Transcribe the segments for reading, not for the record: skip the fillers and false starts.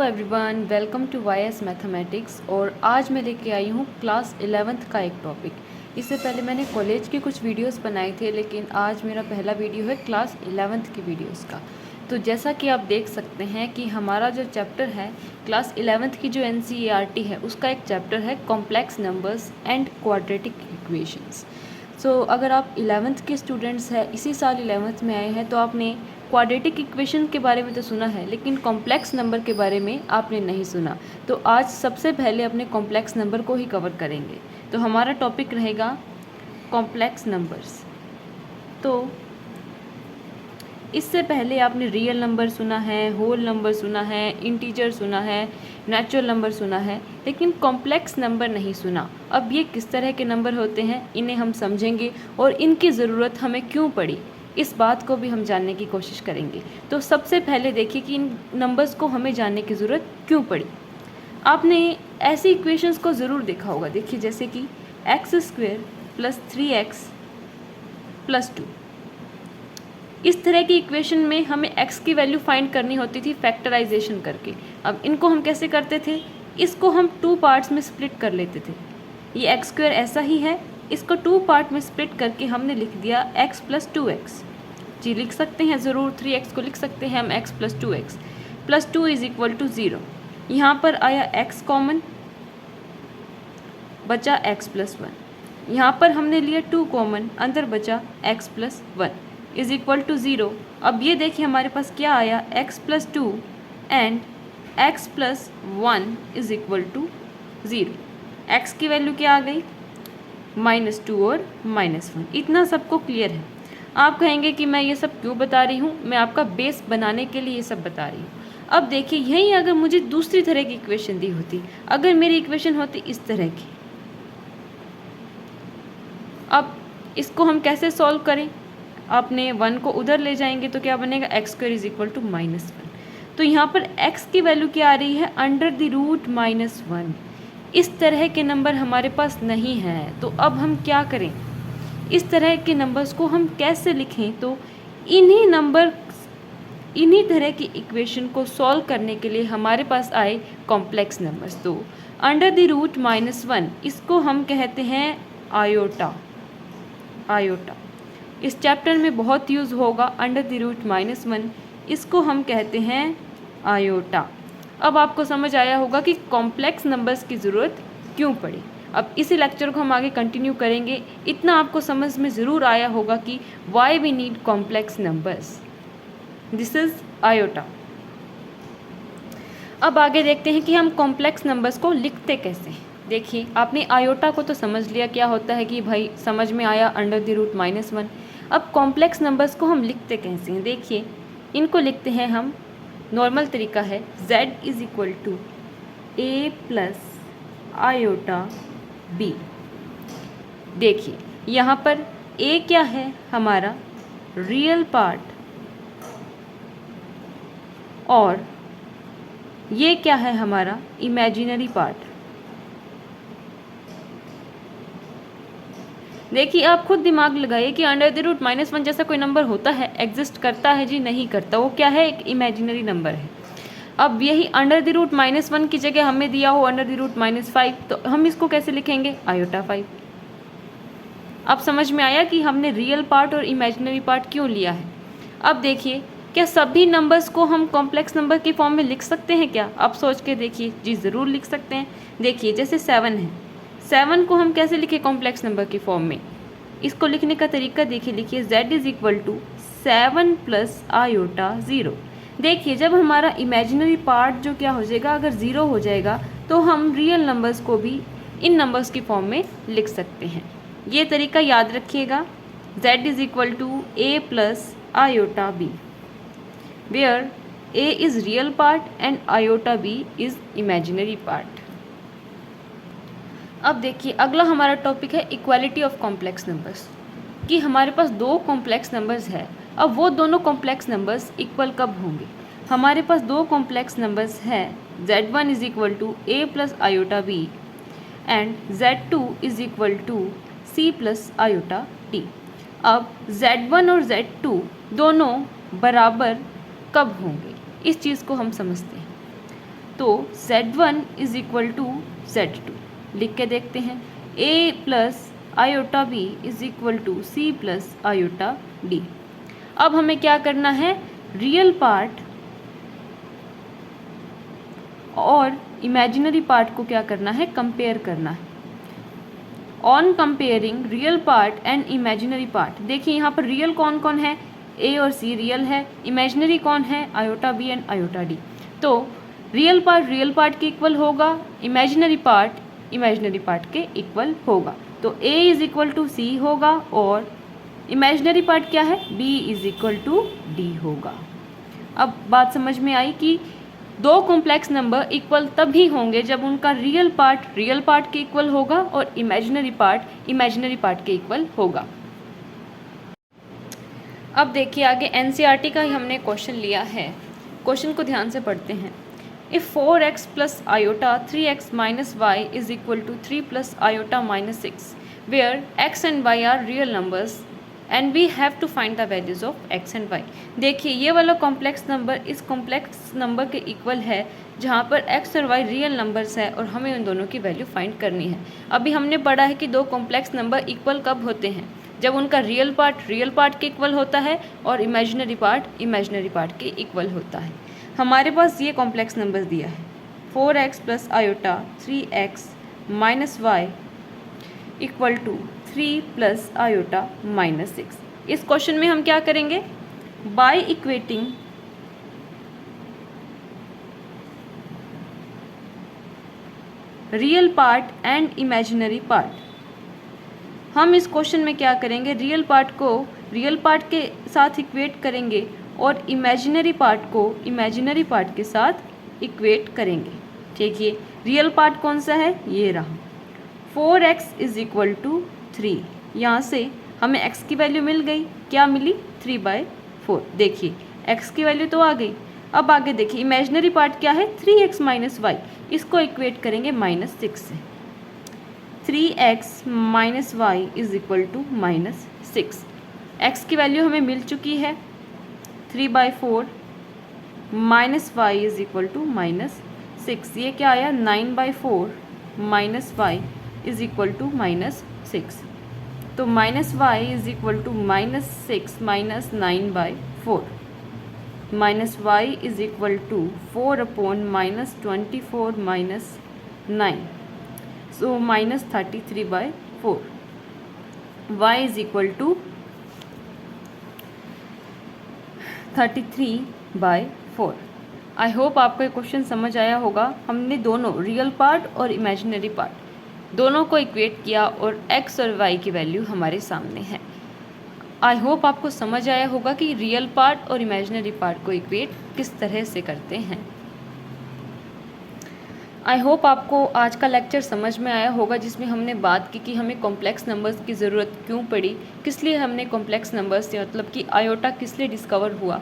Everyone, welcome to YS mathematics. और आज मैं लेके आई हूँ क्लास 11th का एक टॉपिक। इससे पहले मैंने कॉलेज के कुछ वीडियोस बनाए थे, लेकिन आज मेरा पहला वीडियो है क्लास 11th की वीडियोस का। तो जैसा कि आप देख सकते हैं कि हमारा जो चैप्टर है क्लास 11th की जो NCERT है उसका एक चैप्टर है complex numbers and quadratic equations. अगर आप 11th के स्टूडेंट्स हैं, इसी साल 11th में आए हैं, तो आपने क्वाड्रेटिक इक्वेशन के बारे में तो सुना है, लेकिन कॉम्प्लेक्स नंबर के बारे में आपने नहीं सुना। तो आज सबसे पहले अपने कॉम्प्लेक्स नंबर को ही कवर करेंगे। तो हमारा टॉपिक रहेगा कॉम्प्लेक्स नंबर्स। तो इससे पहले आपने रियल नंबर सुना है, होल नंबर सुना है, इंटीजर सुना है, नेचुरल नंबर सुना है, लेकिन कॉम्प्लेक्स नंबर नहीं सुना। अब ये किस तरह के नंबर होते हैं, इन्हें हम समझेंगे और इनकी ज़रूरत हमें क्यों पड़ी, इस बात को भी हम जानने की कोशिश करेंगे। तो सबसे पहले देखिए कि इन नंबर्स को हमें जानने की ज़रूरत क्यों पड़ी। आपने ऐसी इक्वेशंस को ज़रूर देखा होगा। देखिए जैसे कि x² + 3x + 2। इस तरह की इक्वेशन में हमें x की वैल्यू फाइंड करनी होती थी फैक्टराइजेशन करके। अब इनको हम कैसे करते थे, इसको हम 2 पार्ट्स में स्प्लिट कर लेते थे। ये x² ऐसा ही है, इसको 2 पार्ट में स्प्लिट करके हमने लिख दिया x + 2x। जी लिख सकते हैं ज़रूर, 3x को लिख सकते हैं हम x + 2x + 2 = 0। यहाँ पर आया x कॉमन, बचा x + 1। यहाँ पर हमने लिया 2 कॉमन, अंदर बचा x + 1 = 0। अब ये देखिए हमारे पास क्या आया, x + 2 एंड x + 1 = 0। x की वैल्यू क्या आ गई, -2 और -1। इतना सबको क्लियर है। आप कहेंगे कि मैं ये सब क्यों बता रही हूँ, मैं आपका बेस बनाने के लिए ये सब बता रही हूँ। अब देखिए यहीं अगर मुझे दूसरी तरह की इक्वेशन दी होती, अगर मेरी इक्वेशन होती इस तरह की, अब इसको हम कैसे सॉल्व करें। आपने 1 को उधर ले जाएंगे तो क्या बनेगा, x² = -1। तो यहाँ पर x की वैल्यू क्या आ रही है, √-1। इस तरह के नंबर हमारे पास नहीं है। तो अब हम क्या करें, इस तरह के नंबर्स को हम कैसे लिखें। तो इन्हीं तरह की इक्वेशन को सॉल्व करने के लिए हमारे पास आए कॉम्प्लेक्स नंबर्स। तो √-1 इसको हम कहते हैं आयोटा। इस चैप्टर में बहुत यूज़ होगा √-1, इसको हम कहते हैं आयोटा। अब आपको समझ आया होगा कि कॉम्प्लेक्स नंबर्स की ज़रूरत क्यों पड़ी। अब इसी लेक्चर को हम आगे कंटिन्यू करेंगे। इतना आपको समझ में ज़रूर आया होगा कि why we need complex numbers. This is iota. अब आगे देखते हैं कि हम कॉम्प्लेक्स नंबर्स को लिखते कैसे हैं। देखिए आपने आयोटा को तो समझ लिया क्या होता है, कि भाई समझ में आया √-1। अब कॉम्प्लेक्स नंबर्स को हम लिखते कैसे हैं, देखिए इनको लिखते हैं हम, नॉर्मल तरीका है z = a + आयोटा b। देखिए यहाँ पर a क्या है, हमारा रियल पार्ट, और ये क्या है, हमारा इमेजिनरी पार्ट। देखिए आप खुद दिमाग लगाइए कि √-1 जैसा कोई नंबर होता है, एग्जिस्ट करता है जी, नहीं करता। वो क्या है, एक इमेजिनरी नंबर है। अब यही √-1 की जगह हमें दिया हो √-5, तो हम इसको कैसे लिखेंगे, आयोटा 5। अब समझ में आया कि हमने रियल पार्ट और इमेजिनरी पार्ट क्यों लिया है। अब देखिए क्या सभी नंबर्स को हम कॉम्प्लेक्स नंबर की फॉर्म में लिख सकते हैं क्या, आप सोच के देखिए। जी ज़रूर लिख सकते हैं। देखिए जैसे 7 है, 7 को हम कैसे लिखें कॉम्प्लेक्स नंबर की फॉर्म में। इसको लिखने का तरीका देखिए, लिखिए z = 7 + आयोटा 0। देखिए जब हमारा इमेजिनरी पार्ट जो क्या हो जाएगा, अगर 0 हो जाएगा तो हम रियल नंबर्स को भी इन नंबर्स की फॉर्म में लिख सकते हैं। ये तरीका याद रखिएगा, z = a + iota b, where a is real part and iota b is imaginary part। अब देखिए अगला हमारा टॉपिक है इक्वालिटी ऑफ कॉम्प्लेक्स नंबर्स, कि हमारे पास 2 कॉम्प्लेक्स नंबर्स है। अब वो दोनों कॉम्प्लेक्स नंबर्स इक्वल कब होंगे। हमारे पास 2 कॉम्प्लेक्स नंबर्स है, z1 = a + iota b and z2 = c + iota d। अब z1 और z2 दोनों बराबर कब होंगे, इस चीज़ को हम समझते हैं। तो Z1 is equal to Z2 लिख के देखते हैं। A plus iota B is equal to C plus iota D। अब हमें क्या करना है, रियल पार्ट और इमेजिनरी पार्ट को क्या करना है, कंपेयर करना है। On comparing real part and imaginary part, देखिए यहाँ पर रियल कौन कौन है, A और C रियल है, इमेजिनरी कौन है, iota B and iota D। तो रियल पार्ट के इक्वल होगा, इमेजिनरी पार्ट के इक्वल होगा। तो A is equal to C होगा और इमेजिनरी पार्ट क्या है, B is equal to D होगा। अब बात समझ में आई कि दो कॉम्प्लेक्स नंबर इक्वल तभी होंगे जब उनका रियल पार्ट के इक्वल होगा और इमेजिनरी पार्ट के इक्वल होगा। अब देखिए आगे एनसीईआरटी का ही हमने क्वेश्चन लिया है। क्वेश्चन को ध्यान से पढ़ते हैं। If 4x plus iota 3x minus y is equal to 3 plus iota minus 6 where x and y are real numbers and we have to find the values of x and y। देखिए ये वाला complex number इस complex number के equal है जहाँ पर x और y real numbers है और हमें उन दोनों की वैल्यू फाइंड करनी है। अभी हमने पढ़ा है कि दो कॉम्प्लेक्स नंबर इक्वल कब होते हैं, जब उनका रियल पार्ट के इक्वल होता है और इमेजिनरी पार्ट के इक्वल होता है। हमारे पास ये कॉम्प्लेक्स नंबर दिया है 4x plus iota 3x minus y equal to 3 plus iota minus 6। इस क्वेश्चन में हम क्या करेंगे, by equating real part and imaginary part, हम इस क्वेश्चन में क्या करेंगे, रियल पार्ट के साथ इक्वेट करेंगे और इमेजिनरी पार्ट के साथ इक्वेट करेंगे। ठीक है, रियल पार्ट कौन सा है, ये रहा 4x इज इक्वल टू 3। यहाँ से हमें x की वैल्यू मिल गई, क्या मिली, 3/4। देखिए x की वैल्यू तो आ गई। अब आगे देखिए इमेजिनरी पार्ट क्या है, 3x माइनस वाई, इसको इक्वेट करेंगे -6 से। 3x minus y is equal to -6। x की वैल्यू हमें मिल चुकी है 3/4 minus y is equal to -6। ये क्या आया, 9/4 minus y is equal to -6। तो minus y is equal to -6 minus 9/4 minus y is equal to 4/-24 minus 9, so -33/4। y is equal to 33/4। I hope आपको ये क्वेश्चन समझ आया होगा। हमने दोनों रियल पार्ट और इमेजिनरी पार्ट दोनों को इक्वेट किया और x और y की वैल्यू हमारे सामने है। आई होप आपको समझ आया होगा कि रियल पार्ट और इमेजिनरी पार्ट को इक्वेट किस तरह से करते हैं। आई होप आपको आज का लेक्चर समझ में आया होगा, जिसमें हमने बात की कि हमें कॉम्प्लेक्स नंबर्स की ज़रूरत क्यों पड़ी, किस लिए हमने कॉम्प्लेक्स नंबर्स से मतलब कि आयोटा किस लिए डिस्कवर हुआ,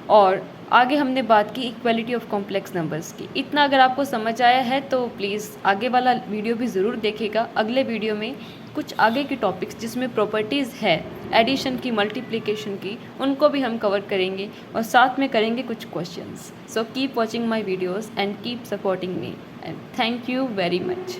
और आगे हमने बात की इक्वालिटी ऑफ कॉम्प्लेक्स नंबर्स की। इतना अगर आपको समझ आया है तो प्लीज़ आगे वाला वीडियो भी ज़रूर देखिएगा। अगले वीडियो में कुछ आगे के टॉपिक्स जिसमें प्रॉपर्टीज़ है एडिशन की, मल्टीप्लिकेशन की, उनको भी हम कवर करेंगे और साथ में करेंगे कुछ questions. So keep watching my videos and keep supporting me and thank you very much.